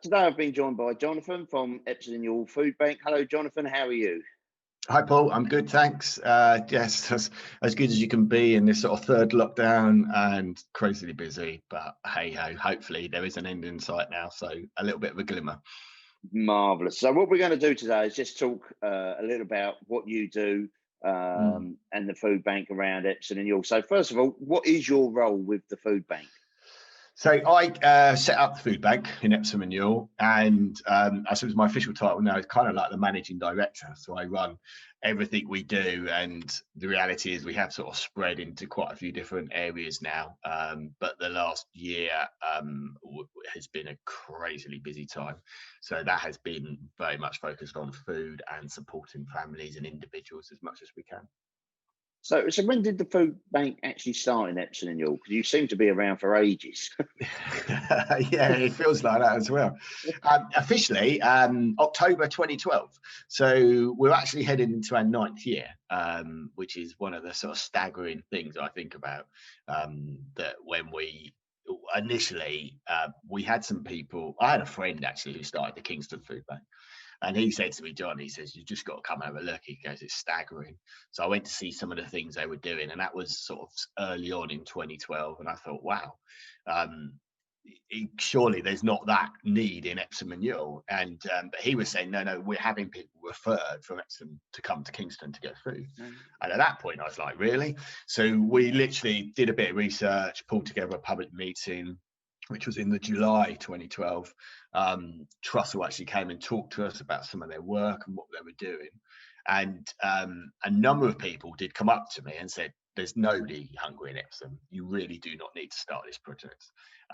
Today I've been joined by Jonathan from Epsom Ewell Foodbank. Hello, Jonathan. How are you? Hi, Paul. I'm good, thanks. Yes, as good as you can be in this sort of third lockdown and crazily busy. But hey ho, hopefully there is an end in sight now, so a little bit of a glimmer. Marvellous. So what we're going to do today is just talk a little about what you do Mm. and the food bank around Epsom and Ewell. So first of all, what is your role with the food bank? So I set up the food bank in Epsom and Ewell, and I suppose my official title now is kind of like the managing director. So I run everything we do, and the reality is we have sort of spread into quite a few different areas now. But the last year has been a crazily busy time. So that has been very much focused on food and supporting families and individuals as much as we can. So when did the food bank actually start in Epsom and Ewell? Because you seem to be around for ages. Yeah, it feels like that as well. Officially, October 2012. So we're actually heading into our ninth year, which is one of the sort of staggering things I think about. That when we initially we had some people. I had a friend actually who started the Kingston Food Bank. And he said to me, John, he says, you just got to come and have a look. He goes, it's staggering. So I went to see some of the things they were doing. And that was sort of early on in 2012. And I thought, wow, surely there's not that need in Epsom and Ewell. And but he was saying, no, we're having people referred from Epsom to come to Kingston to get food. And at that point, I was like, really? So we literally did a bit of research, pulled together a public meeting, which was in the July 2012. Trussell actually came and talked to us about some of their work and what they were doing. And a number of people did come up to me and said, there's nobody hungry in Epsom. You really do not need to start this project.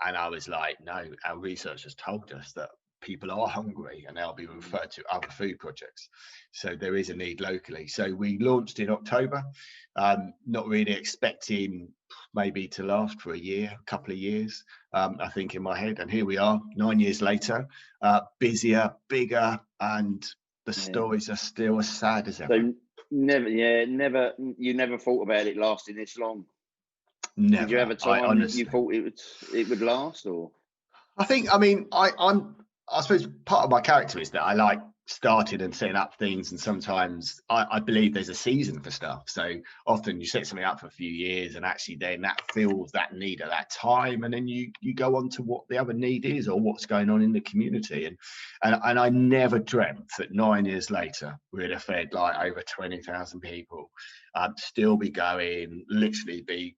And I was like, no, our research has told us that people are hungry and they'll be referred to other food projects. So there is a need locally. So we launched in October, not really expecting maybe to last for a couple of years, I think in my head. And here we are 9 years later, busier, bigger, and the stories are still as sad as ever. So you never thought about it lasting this long? Never. Did you have a time you thought it would last, or? I suppose part of my character is that I like starting and setting up things, and sometimes I believe there's a season for stuff. So often you set something up for a few years, and actually then that fills that need at that time, and then you go on to what the other need is or what's going on in the community. And I never dreamt that 9 years later we'd have fed like over 20,000 people, still be going, literally be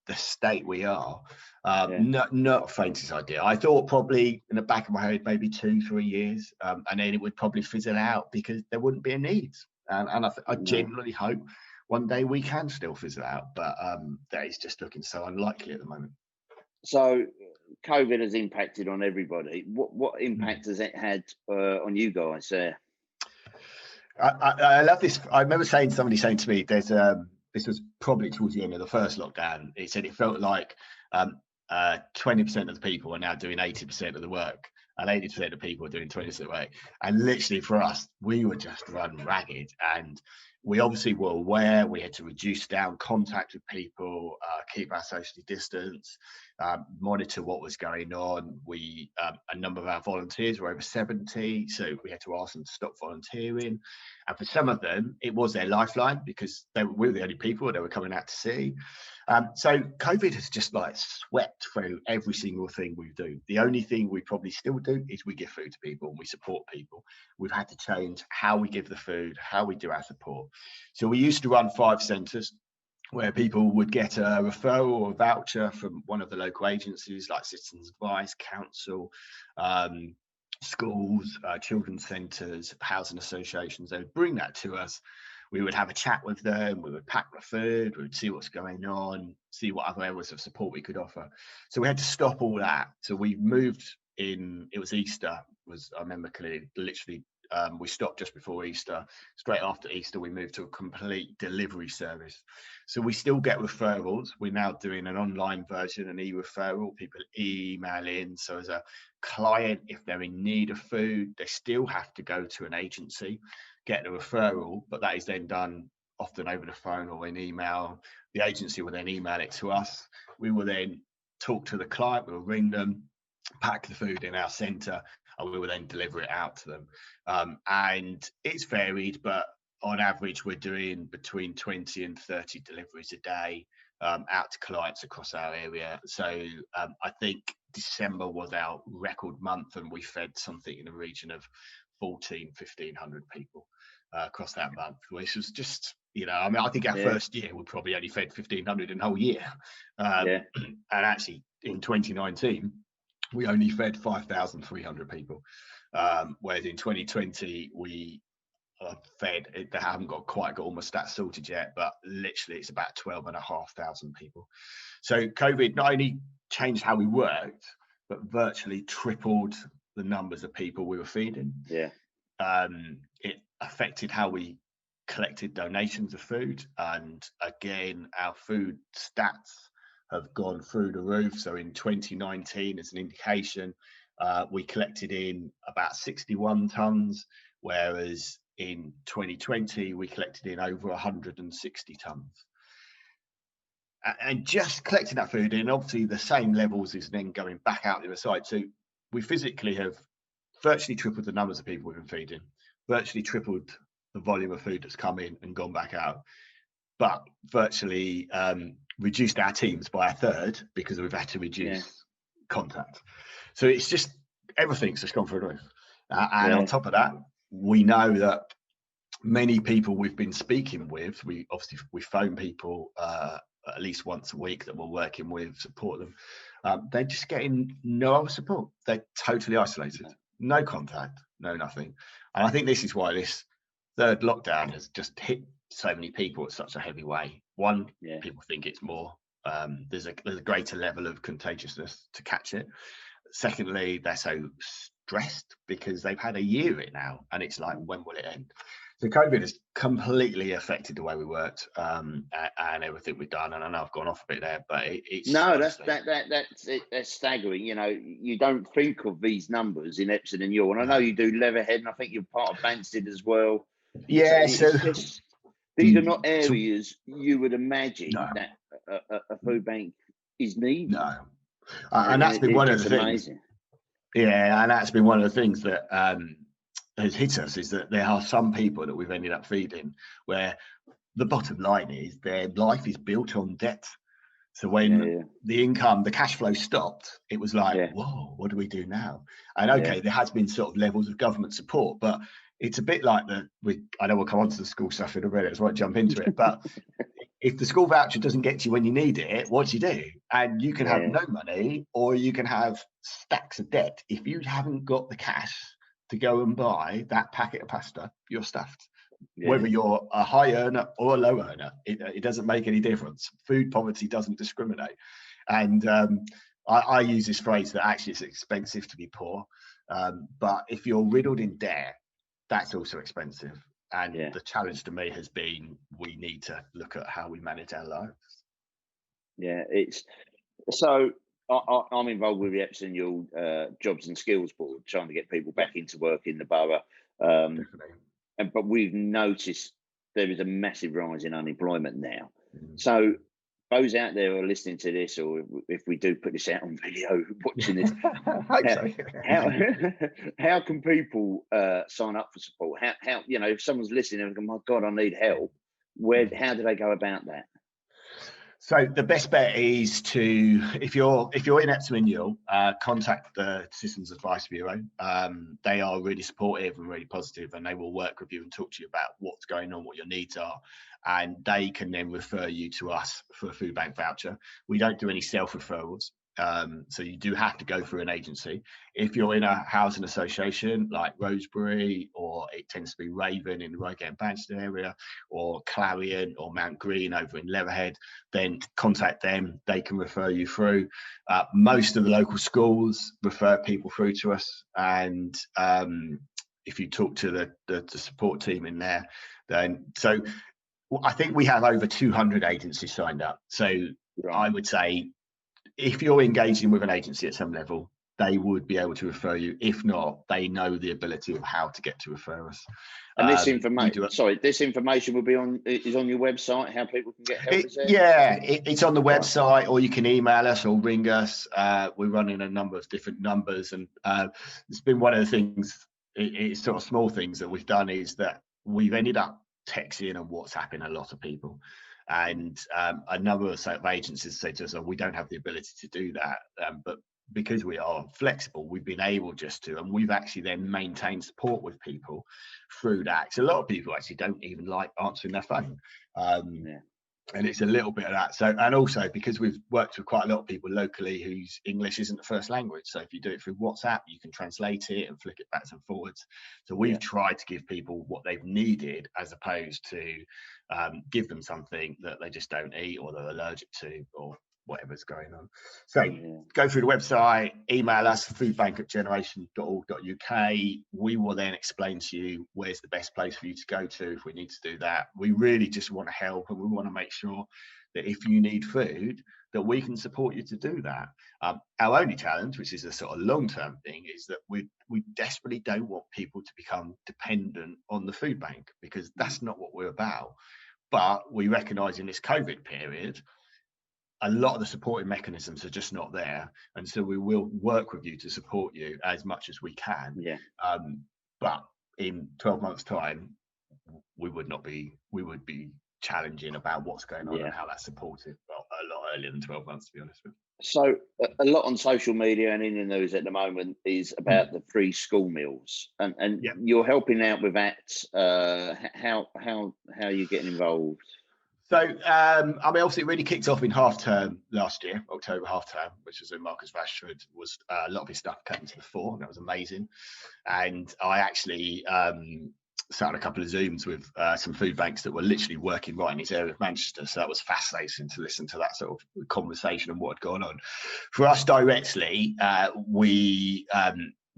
the state we are. Not faintest idea. I thought probably in the back of my head maybe 2-3 years, and then it would probably fizzle out because there wouldn't be a need. And I genuinely hope one day we can still fizzle out, but that is just looking so unlikely at the moment. So COVID has impacted on everybody. What impact has it had on you guys there? I love this. I remember somebody saying to me, there's this was probably towards the end of the first lockdown. He said it felt like 20% of the people are now doing 80% of the work, and 80% of people are doing 20% of the work. And literally for us, we were just run ragged. And we obviously were aware we had to reduce down contact with people, keep our socially distance, monitor what was going on. A number of our volunteers were over 70, so we had to ask them to stop volunteering. And for some of them, it was their lifeline because we were the only people they were coming out to see. So COVID has just like swept through every single thing we do. The only thing we probably still do is we give food to people and we support people. We've had to change how we give the food, how we do our support. So we used to run 5 centres where people would get a referral or a voucher from one of the local agencies like Citizens Advice, Council, schools, children's centres, housing associations. They would bring that to us. We would have a chat with them, we would pack the food, we would see what's going on, see what other areas of support we could offer. So we had to stop all that. So we moved in, it was Easter, I remember clearly, literally, we stopped just before Easter. Straight after Easter, we moved to a complete delivery service. So we still get referrals. We're now doing an online version, an e-referral. People email in. So as a client, if they're in need of food, they still have to go to an agency, get the referral, but that is then done often over the phone or in email. The agency will then email it to us. We will then talk to the client, we'll ring them, pack the food in our centre, and we will then deliver it out to them. And it's varied, but on average, we're doing between 20 and 30 deliveries a day out to clients across our area. So I think December was our record month, and we fed something in the region of 1,500 people across that month, which was just, I mean, I think our first year we probably only fed 1,500 in the whole year. And actually in 2019, we only fed 5,300 people. Whereas in 2020, we fed, they haven't quite got all my stats sorted yet, but literally it's about 12,500 people. So COVID not only changed how we worked, but virtually tripled the numbers of people we were feeding. It affected how we collected donations of food, and again, our food stats have gone through the roof. So in 2019, as an indication, we collected in about 61 tons, whereas in 2020 we collected in over 160 tons. And just collecting that food in, obviously the same levels is then going back out the other side. So we physically have virtually tripled the numbers of people we've been feeding, virtually tripled the volume of food that's come in and gone back out, but virtually reduced our teams by a third because we've had to reduce contact. So it's just, everything's just gone through the roof. And on top of that, we know that many people we've been speaking with, we phone people at least once a week that we're working with, support them. They're just getting no other support. They're totally isolated, no contact, no nothing. And I think this is why this third lockdown has just hit so many people at such a heavy way. One, people think it's more, there's a greater level of contagiousness to catch it. Secondly, they're so stressed because they've had a year in it now, and it's like, when will it end? So COVID has completely affected the way we worked and everything we've done. And I know I've gone off a bit there, but it's that's staggering. You don't think of these numbers in Epsom and Ewell, and I know you do Leatherhead, and I think you're part of Banstead as well. Yeah, so these are not areas you would imagine that a food bank is needed. No, and that's been one of the things. Yeah, and that's been one of the things that has hit us, is that there are some people that we've ended up feeding where the bottom line is their life is built on debt. So when the income, the cash flow stopped, it was like, whoa, what do we do now? And okay, there has been sort of levels of government support, but it's a bit like I know we'll come on to the school stuff in a minute, so I won't jump into it, but if the school voucher doesn't get you when you need it, what do you do? And you can have no money, or you can have stacks of debt. If you haven't got the cash to go and buy that packet of pasta, you're stuffed. Whether you're a high earner or a low earner, it doesn't make any difference. Food poverty doesn't discriminate. And I use this phrase that actually it's expensive to be poor. But if you're riddled in debt, that's also expensive. And the challenge to me has been, we need to look at how we manage our lives. Yeah, it's so I'm involved with the Epsom Ewell Jobs and Skills Board, trying to get people back into work in the borough. But we've noticed there is a massive rise in unemployment now. So those out there who are listening to this, or if we do put this out on video, watching this, how can people sign up for support? How if someone's listening and go, my God, I need help, how do they go about that? So the best bet is to, if you're in Epsom Ewell, contact the Systems Advice Bureau. They are really supportive and really positive, and they will work with you and talk to you about what's going on, what your needs are, and they can then refer you to us for a food bank voucher. We don't do any self-referrals. So you do have to go through an agency. If you're in a housing association like Rosebery, or it tends to be Raven in the Reigate and Banstead area, or Clarion or Mount Green over in Leatherhead, then contact them. They can refer you through. Most of the local schools refer people through to us, and if you talk to the support team in there, then I think we have over 200 agencies signed up. So I would say, if you're engaging with an agency at some level, they would be able to refer you. If not, they know the ability of how to get to refer us. And this information will be on your website, how people can get help. It's on the website, or you can email us or ring us. We're running a number of different numbers, and it's been one of the things, it's sort of small things that we've done, is that we've ended up texting and WhatsApping a lot of people. And a number of agencies say to us, we don't have the ability to do that, but because we are flexible, we've been able just to, and we've actually then maintained support with people through that. So a lot of people actually don't even like answering their phone. And it's a little bit of that. So, and also because we've worked with quite a lot of people locally whose English isn't the first language. So if you do it through WhatsApp, you can translate it and flick it backwards and forwards. So we've tried to give people what they've needed, as opposed to give them something that they just don't eat, or they're allergic to, or whatever's going on. So go through the website, email us, foodbank@generation.org.uk. We will then explain to you where's the best place for you to go to if we need to do that. We really just want to help, and we want to make sure that if you need food, that we can support you to do that. Our only challenge, which is a sort of long-term thing, is that we desperately don't want people to become dependent on the food bank, because that's not what we're about. But we recognise in this COVID period, a lot of the supporting mechanisms are just not there, and so we will work with you to support you as much as we can. But in 12 months' time, we would be challenging about what's going on and how that's supported. Well, a lot earlier than 12 months, to be honest with you. So a lot on social media and in the news at the moment is about the free school meals, and you're helping out with that. How are you getting involved? So, I mean, obviously it really kicked off in half term last year, October half term, which was when Marcus Rashford was, a lot of his stuff came to the fore, and that was amazing. And I actually sat on a couple of Zooms with some food banks that were literally working right in this area of Manchester. So that was fascinating to listen to that sort of conversation and what had gone on. For us directly, we're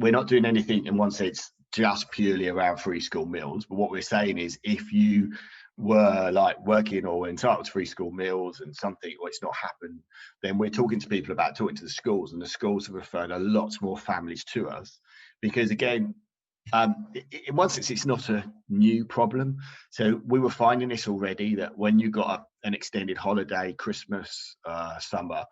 not doing anything in one sense just purely around free school meals. But what we're saying is, if you were like working or entitled to free school meals and something, or it's not happened, then we're talking to people about talking to the schools, and the schools have referred a lot more families to us, because again, in one sense, it's not a new problem. So we were finding this already, that when you got an extended holiday, Christmas, summer,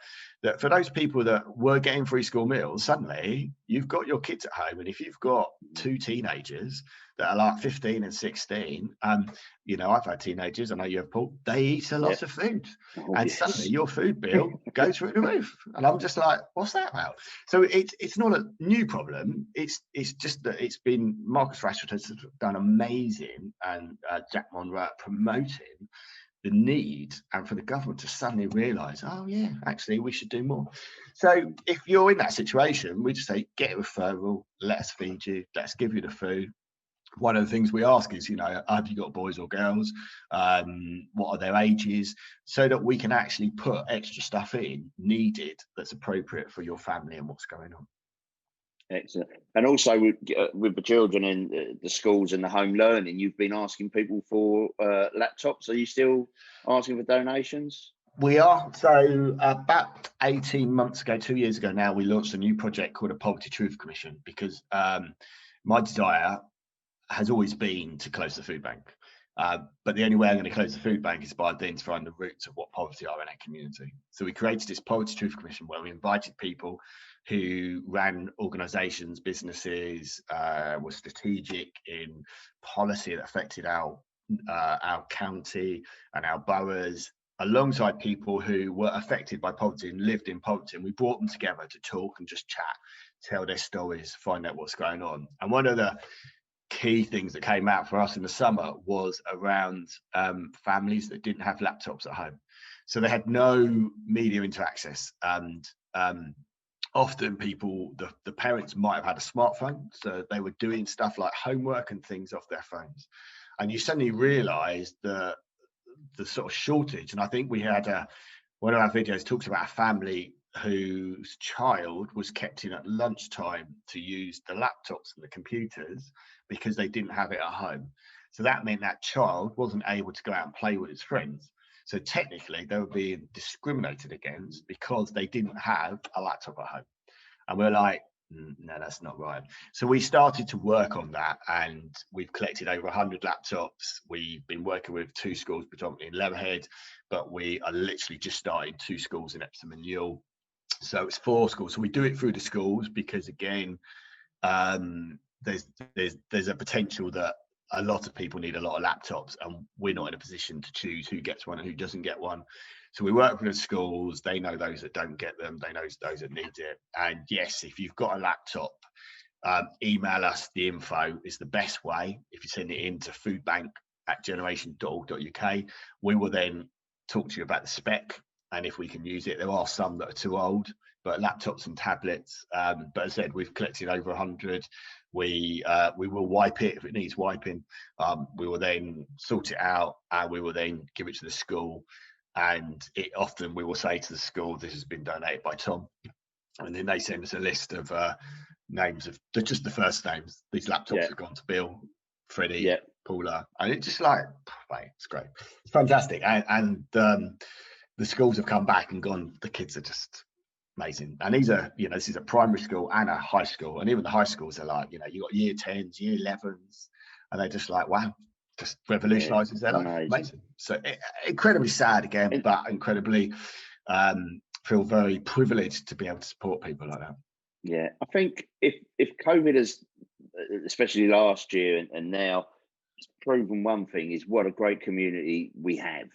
that for those people that were getting free school meals, suddenly you've got your kids at home, and if you've got two teenagers that are like 15 and 16, you know, I've had teenagers, I know you have, Paul, they eat a lot of food, and suddenly your food bill goes through the roof, and I'm just like, what's that about? So it's not a new problem. It's just that it's been, Marcus Rashford has done amazing, and Jack Monroe at promoting the need, and for the government to suddenly realise, oh yeah, actually we should do more. So if you're in that situation, we just say, get a referral, let us feed you, let us give you the food. One of the things we ask is, you know, have you got boys or girls? What are their ages? So that we can actually put extra stuff in needed that's appropriate for your family and what's going on. Excellent. And also with the children in the schools and the home learning, you've been asking people for laptops. Are you still asking for donations? We are. So about 18 months ago, 2 years ago now, we launched a new project called a Poverty Truth Commission, because my desire has always been to close the food bank. But the only way I'm going to close the food bank is by identifying the roots of what poverty are in our community. So we created this Poverty Truth Commission, where we invited people who ran organisations, businesses, were strategic in policy that affected our county and our boroughs, alongside people who were affected by poverty and lived in poverty. And we brought them together to talk and just chat, tell their stories, find out what's going on. And one of the key things that came out for us in the summer was around families that didn't have laptops at home. So they had no media into access, and often people, the parents might have had a smartphone, so they were doing stuff like homework and things off their phones. And you suddenly realise the sort of shortage. And I think we had one of our videos talks about a family whose child was kept in at lunchtime to use the laptops and the computers because they didn't have it at home. So that meant that child wasn't able to go out and play with his friends. So technically they were being discriminated against because they didn't have a laptop at home. And we're like, No, that's not right. So we started to work on that, and we've collected over 100 laptops. We've been working with 2 schools, predominantly in Leatherhead, but we are literally just starting 2 schools in Epsom Ewell. So it's 4 schools. So we do it through the schools because, again, there's a potential that a lot of people need a lot of laptops, and we're not in a position to choose who gets one and who doesn't get one. So we work with the schools. They know those that don't get them. They know those that need it. And yes, if you've got a laptop, email us. The info is the best way. If you send it in to foodbank@generation.org.uk, we will then talk to you about the spec and if we can use it. There are some that are too old, but laptops and tablets. But as I said, we've collected over 100. We will wipe it if it needs wiping. We will then sort it out, and we will then give it to the school. And often we will say to the school, this has been donated by Tom. And then they send us a list of names of just the first names. These laptops have gone to Bill, Freddie, Paula. And it's just like, mate, it's great. It's fantastic. And the schools have come back and gone, the kids are just amazing. And these are, this is a primary school and a high school. And even the high schools are like, you got year 10s, year 11s. And they're just like, wow. Just revolutionises their life. Amazing. So incredibly sad again, but incredibly feel very privileged to be able to support people like that. Yeah, I think if COVID has, especially last year and now, it's proven one thing is what a great community we have.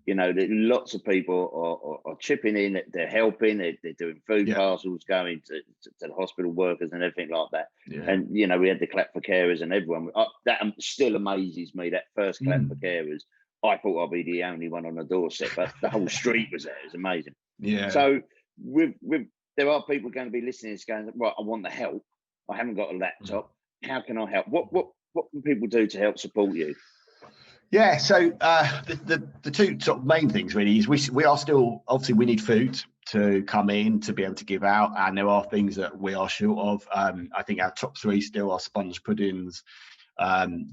That lots of people are chipping in, they're helping, they're doing food parcels, going to the hospital workers and everything like that. And we had the clap for carers and everyone. That still amazes me, that first clap for carers. I thought I'd be the only one on the doorstep, but the whole street was there. It was amazing. So there are people going to be listening to this going, right, I want the help. I haven't got a laptop. How can I help? What can people do to help support you? Yeah, so the 2 sort of main things really is we are still, obviously we need food to come in to be able to give out, and there are things that we are short of. I think our top 3 still are sponge puddings,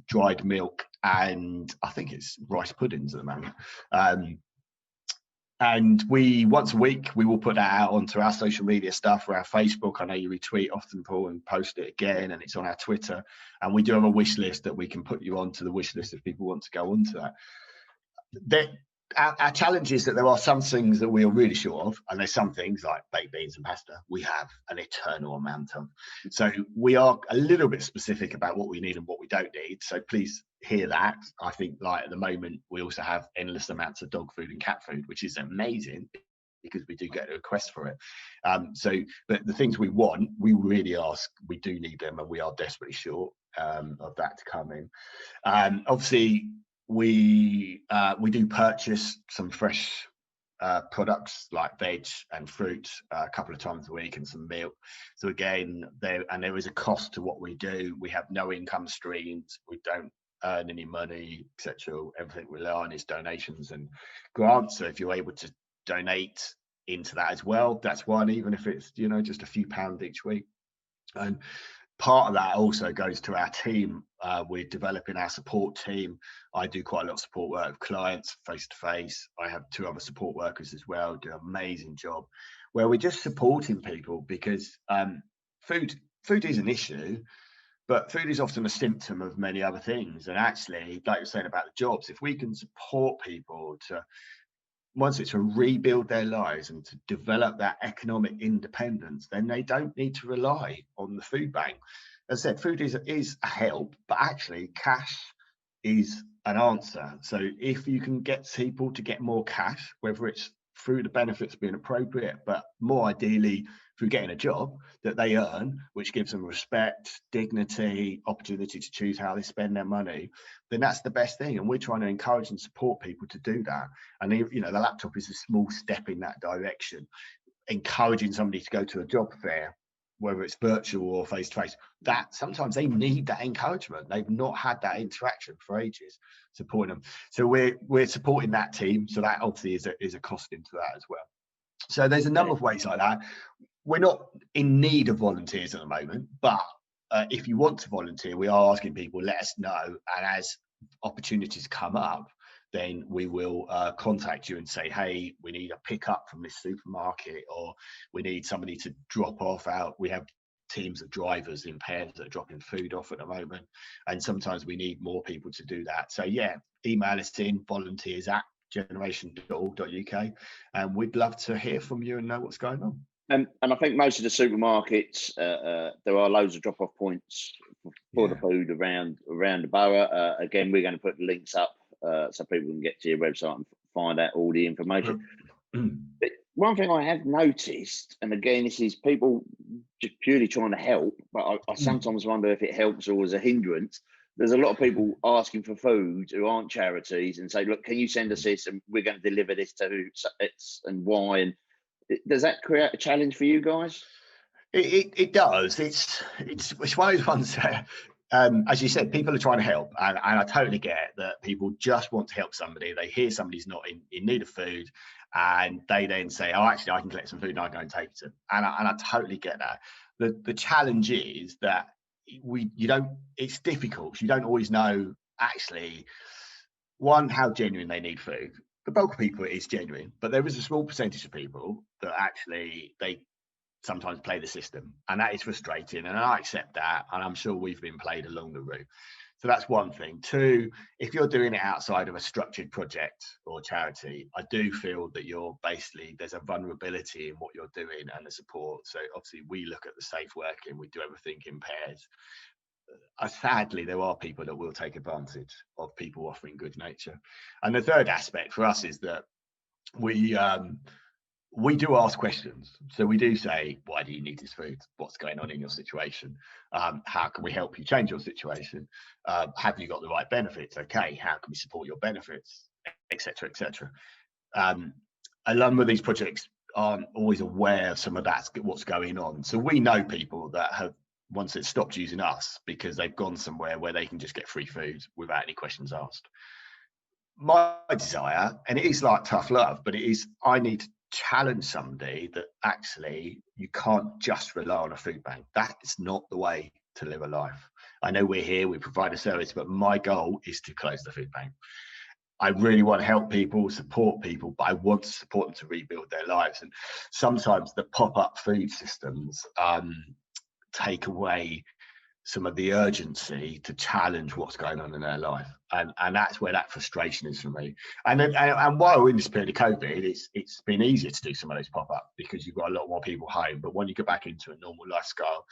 dried milk, and I think it's rice puddings at the moment. And we, once a week, we will put that out onto our social media stuff, or our Facebook. I know you retweet often, Paul, and post it again, and it's on our Twitter. And we do have a wish list that we can put you onto the wish list if people want to go onto that. Our challenge is that there are some things that we are really short of, and there's some things like baked beans and pasta we have an eternal amount of. So we are a little bit specific about what we need and what we don't need. So please hear that. I think like at the moment we also have endless amounts of dog food and cat food, which is amazing because we do get a request for it. But the things we want, we really ask, we do need them, and we are desperately short of that to come in. Obviously, we do purchase some fresh products like veg and fruit a couple of times a week, and some milk. So again, there is a cost to what we do. We have no income streams. We don't earn any money, etc. Everything we rely on is donations and grants. So if you're able to donate into that as well, that's one, even if it's just a few pounds each week. And part of that also goes to our team. We're developing our support team. I do quite a lot of support work with clients face to face. I have 2 other support workers as well, do an amazing job where we're just supporting people, because food is an issue, but food is often a symptom of many other things. And actually, like you're saying about the jobs, if we can support people to, once it's to rebuild their lives and to develop that economic independence, then they don't need to rely on the food bank. As I said, food is a help, but actually cash is an answer. So if you can get people to get more cash, whether it's through the benefits being appropriate, but more ideally through getting a job that they earn, which gives them respect, dignity, opportunity to choose how they spend their money, then that's the best thing. And we're trying to encourage and support people to do that. And the laptop is a small step in that direction, encouraging somebody to go to a job fair, whether it's virtual or face-to-face, that sometimes they need that encouragement. They've not had that interaction for ages, supporting them. So we're supporting that team. So that obviously is a cost into that as well. So there's a number of ways like that. We're not in need of volunteers at the moment, but if you want to volunteer, we are asking people, let us know. And as opportunities come up, then we will contact you and say, hey, we need a pickup from this supermarket, or we need somebody to drop off out. We have teams of drivers in pairs that are dropping food off at the moment, and sometimes we need more people to do that. So yeah, email us in volunteers@generation.org.uk, and we'd love to hear from you and know what's going on. And I think most of the supermarkets, there are loads of drop-off points for the food around the borough. Again, we're going to put the links up so people can get to your website and find out all the information. But one thing I have noticed, and again, this is people just purely trying to help, but I sometimes wonder if it helps or is a hindrance. There's a lot of people asking for food who aren't charities and say, look, can you send us this and we're going to deliver this to X and Y? And does that create a challenge for you guys? It does. It's one of those ones that, as you said, people are trying to help, and I totally get that people just want to help somebody. They hear somebody's not in need of food, and they then say, oh, actually, I can collect some food and I go and take it to them. And I totally get that. The challenge is that it's difficult. You don't always know, actually, one, how genuine they need food. The bulk of people is genuine, but there is a small percentage of people that actually they sometimes play the system, and that is frustrating, and I accept that, and I'm sure we've been played along the route. So that's one thing. Two, if you're doing it outside of a structured project or charity, I do feel that there's a vulnerability in what you're doing and the support. So obviously we look at the safe working, we do everything in pairs. Sadly, there are people that will take advantage of people offering good nature. And the third aspect for us is that we do ask questions. So we do say, why do you need this food? What's going on in your situation? How can we help you change your situation? Have you got the right benefits? Okay, how can we support your benefits? Etc. etc. A lot of these projects aren't always aware of some of that's what's going on. So we know people that have once it stopped using us because they've gone somewhere where they can just get free food without any questions asked. My desire, and it is like tough love, but it is, I need to challenge somebody that actually you can't just rely on a food bank. That's not the way to live a life. I know we're here, we provide a service, but my goal is to close the food bank. I really want to help people, support people, but I want to support them to rebuild their lives. And sometimes the pop-up food systems take away some of the urgency to challenge what's going on in their life, and that's where that frustration is for me. And while we're in this period of COVID, it's been easier to do some of those pop-up because you've got a lot more people home. But when you go back into a normal lifestyle,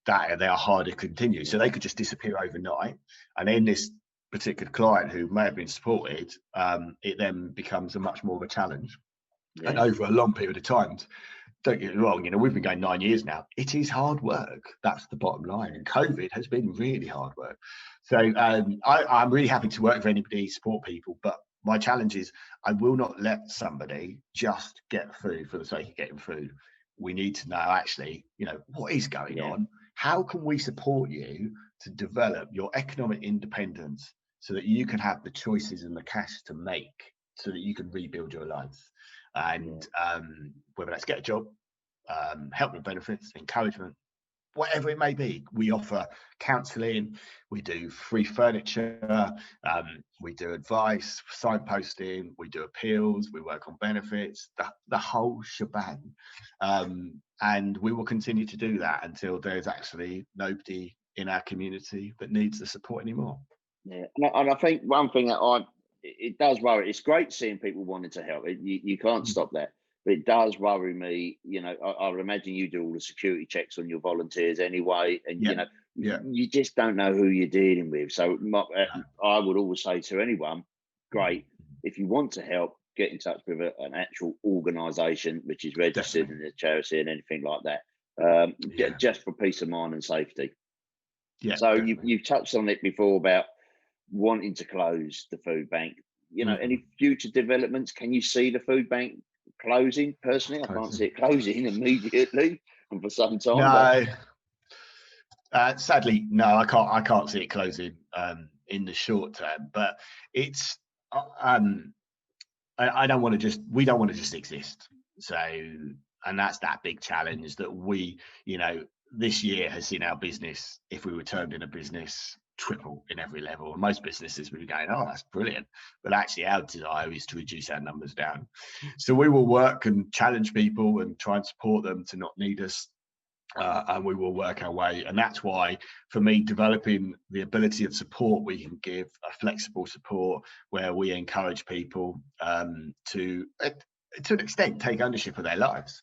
that they are harder to continue. So they could just disappear overnight, and then this particular client who may have been supported, it then becomes a much more of a challenge. And over a long period of time. Don't get me wrong, we've been going 9 years now. It is hard work. That's the bottom line. And COVID has been really hard work. So I'm really happy to work for anybody, support people. But my challenge is I will not let somebody just get food for the sake of getting food. We need to know actually, what is going on? How can we support you to develop your economic independence so that you can have the choices and the cash to make so that you can rebuild your life? And whether that's get a job, help with benefits, encouragement, whatever it may be. We offer counselling, we do free furniture, we do advice, signposting, we do appeals, we work on benefits, the whole shebang. And we will continue to do that until there's actually nobody in our community that needs the support anymore. Yeah, and I think one thing that it does worry. It's great seeing people wanting to help. You can't stop that, but it does worry me. I would imagine you do all the security checks on your volunteers anyway, and you just don't know who you're dealing with. So I would always say to anyone, great, if you want to help, get in touch with an actual organisation which is registered in a charity and anything like that, just for peace of mind and safety. Yeah. So you've touched on it before about wanting to close the food bank. Any future developments? Can you see the food bank closing? Personally, I can't see it closing immediately and for some time. No, sadly, no, I can't see it closing in the short term. But it's we don't want to just exist. So, and that's that big challenge that we, this year has seen our business, if we were termed in a business, triple in every level. And most businesses would be going, oh, that's brilliant. But actually our desire is to reduce our numbers down. So we will work and challenge people and try and support them to not need us and we will work our way. And that's why, for me, developing the ability of support we can give, a flexible support where we encourage people to an extent, take ownership of their lives,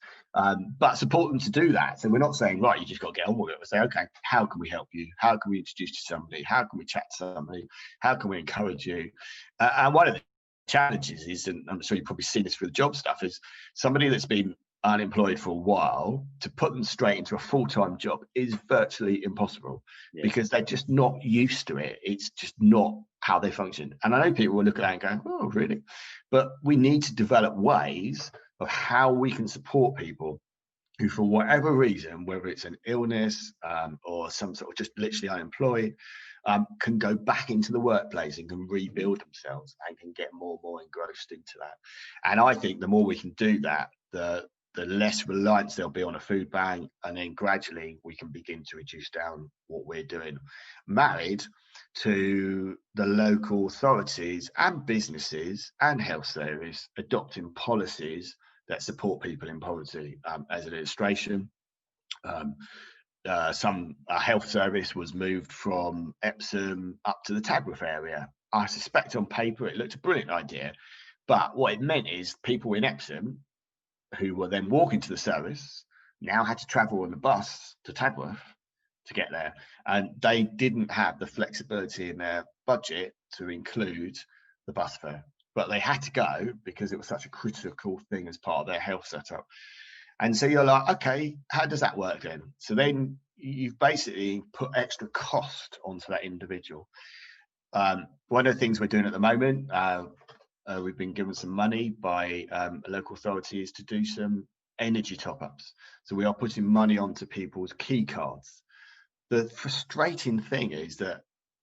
but support them to do that. So we're not saying, right, you just got to get on with it. We say, okay, how can we help you? How can we introduce you to somebody? How can we chat to somebody? How can we encourage you? And one of the challenges is, and I'm sure you've probably seen this with the job stuff, is somebody that's been unemployed for a while, to put them straight into a full-time job is virtually impossible, because they're just not used to it. It's just not how they function. And I know people will look at that and go, oh, really? But we need to develop ways of how we can support people who, for whatever reason, whether it's an illness or some sort of just literally unemployed, can go back into the workplace and can rebuild themselves and can get more and more engrossed into that. And I think the more we can do that, the less reliance there'll be on a food bank, and then gradually we can begin to reduce down what we're doing, married to the local authorities and businesses and health service adopting policies that support people in poverty. As an illustration, some health service was moved from Epsom up to the Tadworth area. I suspect on paper it looked a brilliant idea, but what it meant is people in Epsom who were then walking to the service now had to travel on the bus to Tadworth to get there, and they didn't have the flexibility in their budget to include the bus fare, but they had to go because it was such a critical thing as part of their health setup. And so you're like, okay, how does that work then? So then you've basically put extra cost onto that individual. One of the things we're doing at the moment, we've been given some money by local authorities to do some energy top-ups. So we are putting money onto people's key cards. The frustrating thing is that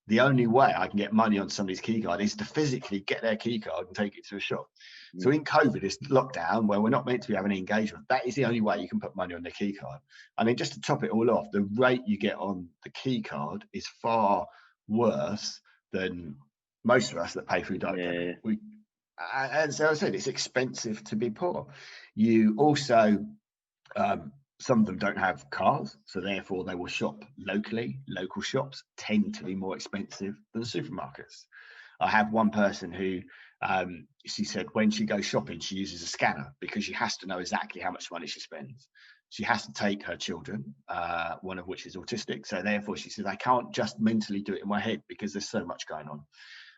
the only way I can get money on somebody's key card is to physically get their key card and take it to a shop. So in COVID, this lockdown, where we're not meant to be having any engagement, that is the only way you can put money on their key card. And then just to top it all off, the rate you get on the key card is far worse than most of us that pay through direct debit. And so I said, it's expensive to be poor. You also, some of them don't have cars, so therefore they will shop locally. Local shops tend to be more expensive than supermarkets. I have one person who, she said when she goes shopping, she uses a scanner because she has to know exactly how much money she spends. She has to take her children, one of which is autistic. So therefore she says, I can't just mentally do it in my head because there's so much going on.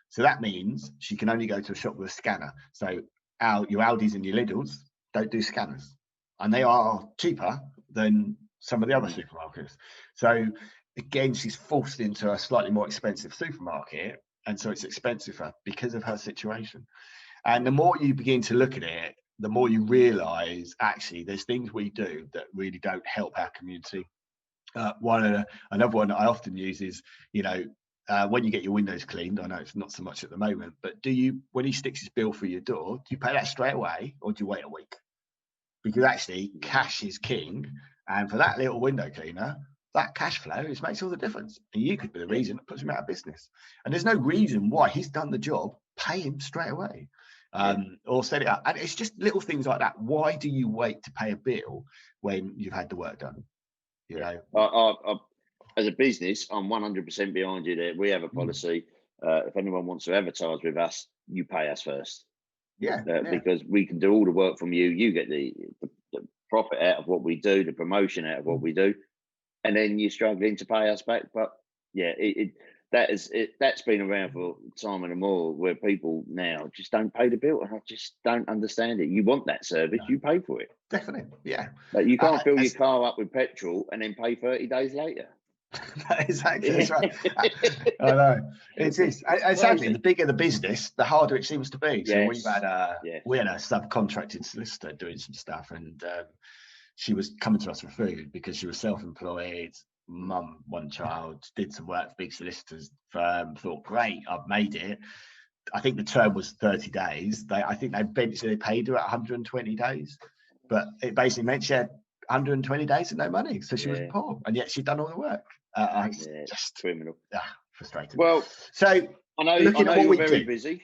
So that means she can only go to a shop with a scanner. So your Aldis and your Lidls don't do scanners, and they are cheaper than some of the other supermarkets. So again, she's forced into a slightly more expensive supermarket, and so it's expensive for her because of her situation. And the more you begin to look at it, the more you realize actually there's things we do that really don't help our community. Another one that I often use is, when you get your windows cleaned, I know it's not so much at the moment, but when he sticks his bill through your door, do you pay that straight away or do you wait a week? Because actually cash is king, and for that little window cleaner, that cash flow makes all the difference, and you could be the reason that puts him out of business. And there's no reason why he's done the job, pay him straight away, or set it up. And it's just little things like that. Why do you wait to pay a bill when you've had the work done? As a business, I'm 100% behind you there. We have a policy. If anyone wants to advertise with us, you pay us first. Because we can do all the work from you. You get the profit out of what we do, the promotion out of what we do, and then you're struggling to pay us back. But that's been around for time and more, where people now just don't pay the bill. I just don't understand it. You want that service, you pay for it. Definitely, yeah. But you can't fill your car up with petrol and then pay 30 days later. Exactly, that's right. I know it is. Exactly. The bigger the business, the harder it seems to be. So we had a subcontracted solicitor doing some stuff, and she was coming to us for food because she was self-employed, mum, one child, did some work for big solicitors firm. Thought, great, I've made it. I think the term was 30 days. I think they eventually paid her at 120 days, but it basically meant she had 120 days and no money, so she was poor, and yet she'd done all the work. Just criminal. Frustrating. Well, so I know you're very busy.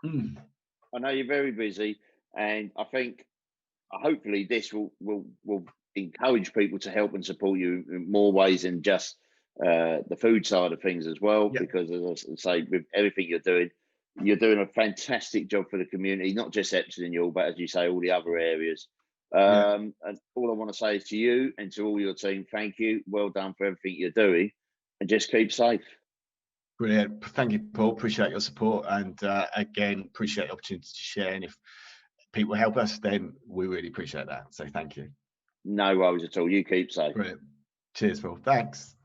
I know you're very busy, and I think hopefully this will encourage people to help and support you in more ways than just the food side of things as well. Yep. Because as I say, with everything you're doing a fantastic job for the community, not just Epsom Ewell, but as you say, all the other areas. And all I want to say is to you and to all your team, thank you. Well done for everything you're doing, and just keep safe. Brilliant. Thank you, Paul. Appreciate your support, and again, appreciate the opportunity to share. And if people help us, then we really appreciate that. So thank you. No worries at all. You keep safe. Brilliant. Cheers, Paul. Thanks.